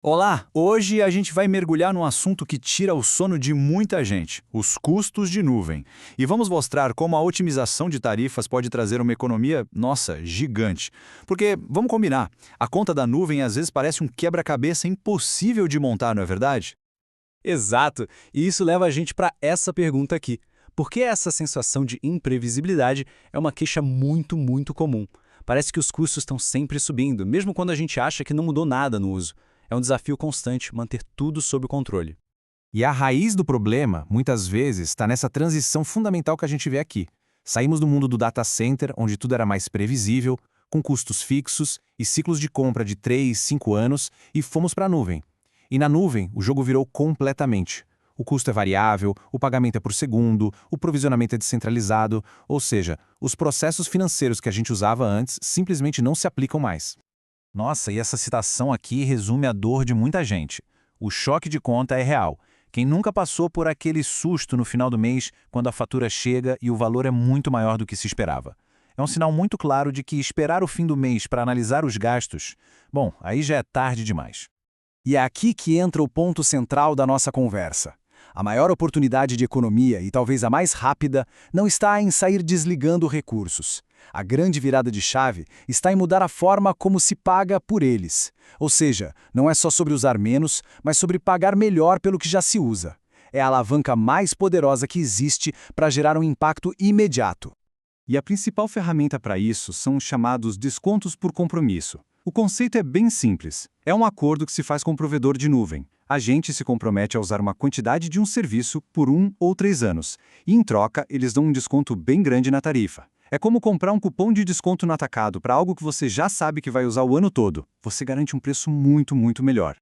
Olá! Hoje a gente vai mergulhar num assunto que tira o sono de muita gente, os custos de nuvem. E vamos mostrar como a otimização de tarifas pode trazer uma economia, nossa, gigante. Porque, vamos combinar, a conta da nuvem às vezes parece um quebra-cabeça impossível de montar, não é verdade? Exato, e isso leva a gente para essa pergunta aqui. Por que essa sensação de imprevisibilidade é uma queixa muito comum? Parece que os custos estão sempre subindo, mesmo quando a gente acha que não mudou nada no uso. É um desafio constante manter tudo sob controle. E a raiz do problema, muitas vezes, está nessa transição fundamental que a gente vê aqui. Saímos do mundo do data center, onde tudo era mais previsível, com custos fixos e ciclos de compra de 3, 5 anos, e fomos para a nuvem. E na nuvem, o jogo virou completamente. O custo é variável, o pagamento é por segundo, o provisionamento é descentralizado, ou seja, os processos financeiros que a gente usava antes simplesmente não se aplicam mais. Nossa, e essa citação aqui resume a dor de muita gente. O choque de conta é real. Quem nunca passou por aquele susto no final do mês, quando a fatura chega e o valor é muito maior do que se esperava? É um sinal muito claro de que esperar o fim do mês para analisar os gastos, bom, aí já é tarde demais. E é aqui que entra o ponto central da nossa conversa. A maior oportunidade de economia, e talvez a mais rápida, não está em sair desligando recursos. A grande virada de chave está em mudar a forma como se paga por eles. Ou seja, não é só sobre usar menos, mas sobre pagar melhor pelo que já se usa. É a alavanca mais poderosa que existe para gerar um impacto imediato. E a principal ferramenta para isso são os chamados descontos por compromisso. O conceito é bem simples. É um acordo que se faz com o provedor de nuvem. A gente se compromete a usar uma quantidade de um serviço por 1 ou 3 anos. E, em troca, eles dão um desconto bem grande na tarifa. É como comprar um cupom de desconto no atacado para algo que você já sabe que vai usar o ano todo. Você garante um preço muito melhor.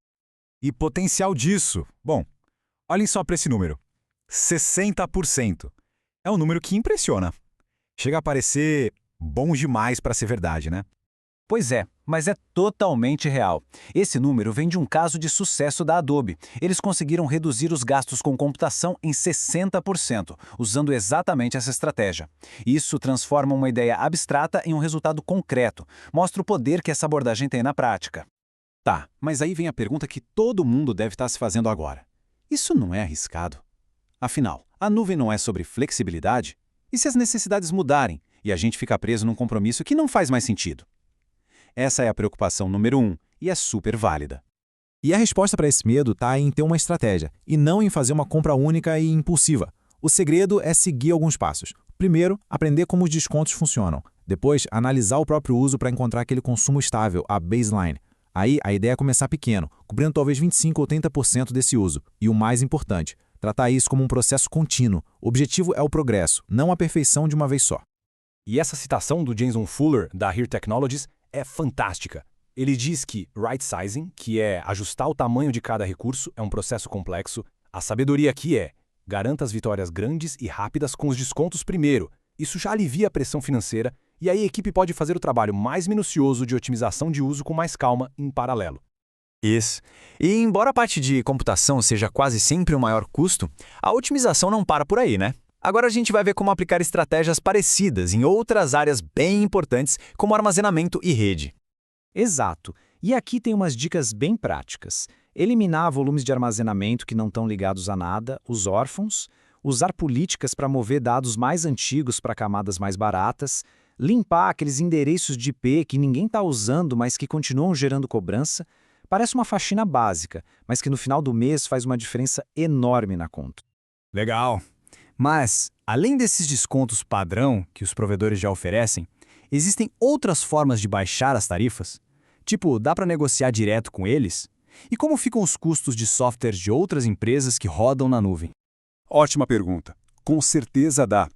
E potencial disso? Bom, olhem só para esse número. 60%. É um número que impressiona. Chega a parecer bom demais para ser verdade, né? Pois é, mas é totalmente real. Esse número vem de um caso de sucesso da Adobe. Eles conseguiram reduzir os gastos com computação em 60%, usando exatamente essa estratégia. Isso transforma uma ideia abstrata em um resultado concreto. Mostra o poder que essa abordagem tem na prática. Tá, mas aí vem a pergunta que todo mundo deve estar se fazendo agora. Isso não é arriscado? Afinal, a nuvem não é sobre flexibilidade? E se as necessidades mudarem e a gente fica preso num compromisso que não faz mais sentido? Essa é a preocupação número 1 e é super válida. E a resposta para esse medo está em ter uma estratégia, e não em fazer uma compra única e impulsiva. O segredo é seguir alguns passos. Primeiro, aprender como os descontos funcionam. Depois, analisar o próprio uso para encontrar aquele consumo estável, a baseline. Aí, a ideia é começar pequeno, cobrindo talvez 25 ou 30% desse uso. E o mais importante, tratar isso como um processo contínuo. O objetivo é o progresso, não a perfeição de uma vez só. E essa citação do Jason Fuller, da Here Technologies, é fantástica. Ele diz que right sizing, que é ajustar o tamanho de cada recurso, é um processo complexo. A sabedoria aqui é garanta as vitórias grandes e rápidas com os descontos primeiro. Isso já alivia a pressão financeira e aí a equipe pode fazer o trabalho mais minucioso de otimização de uso com mais calma em paralelo. Isso. E embora a parte de computação seja quase sempre o maior custo, a otimização não para por aí, né? Agora a gente vai ver como aplicar estratégias parecidas em outras áreas bem importantes, como armazenamento e rede. Exato. E aqui tem umas dicas bem práticas. Eliminar volumes de armazenamento que não estão ligados a nada, os órfãos, usar políticas para mover dados mais antigos para camadas mais baratas, limpar aqueles endereços de IP que ninguém está usando, mas que continuam gerando cobrança. Parece uma faxina básica, mas que no final do mês faz uma diferença enorme na conta. Legal! Mas, além desses descontos padrão que os provedores já oferecem, existem outras formas de baixar as tarifas? Tipo, dá para negociar direto com eles? E como ficam os custos de softwares de outras empresas que rodam na nuvem? Ótima pergunta. Com certeza dá.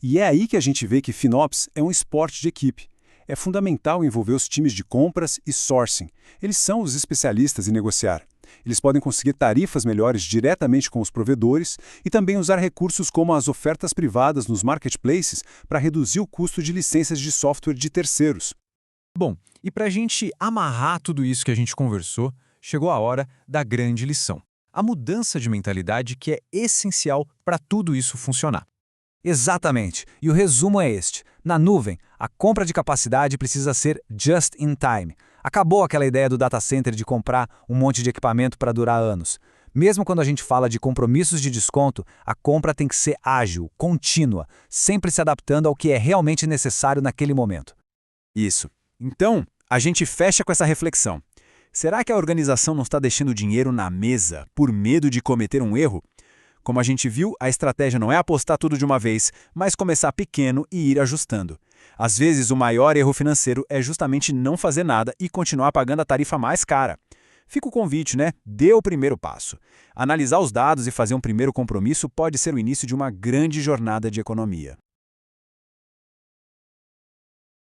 E é aí que a gente vê que FinOps é um esporte de equipe. É fundamental envolver os times de compras e sourcing. Eles são os especialistas em negociar. Eles podem conseguir tarifas melhores diretamente com os provedores e também usar recursos como as ofertas privadas nos marketplaces para reduzir o custo de licenças de software de terceiros. Bom, e para a gente amarrar tudo isso que a gente conversou, chegou a hora da grande lição. A mudança de mentalidade que é essencial para tudo isso funcionar. Exatamente. E o resumo é este. Na nuvem, a compra de capacidade precisa ser just in time. Acabou aquela ideia do data center de comprar um monte de equipamento para durar anos. Mesmo quando a gente fala de compromissos de desconto, a compra tem que ser ágil, contínua, sempre se adaptando ao que é realmente necessário naquele momento. Isso. Então, a gente fecha com essa reflexão. Será que a organização não está deixando dinheiro na mesa por medo de cometer um erro? Como a gente viu, a estratégia não é apostar tudo de uma vez, mas começar pequeno e ir ajustando. Às vezes, o maior erro financeiro é justamente não fazer nada e continuar pagando a tarifa mais cara. Fica o convite, né? Dê o primeiro passo. Analisar os dados e fazer um primeiro compromisso pode ser o início de uma grande jornada de economia.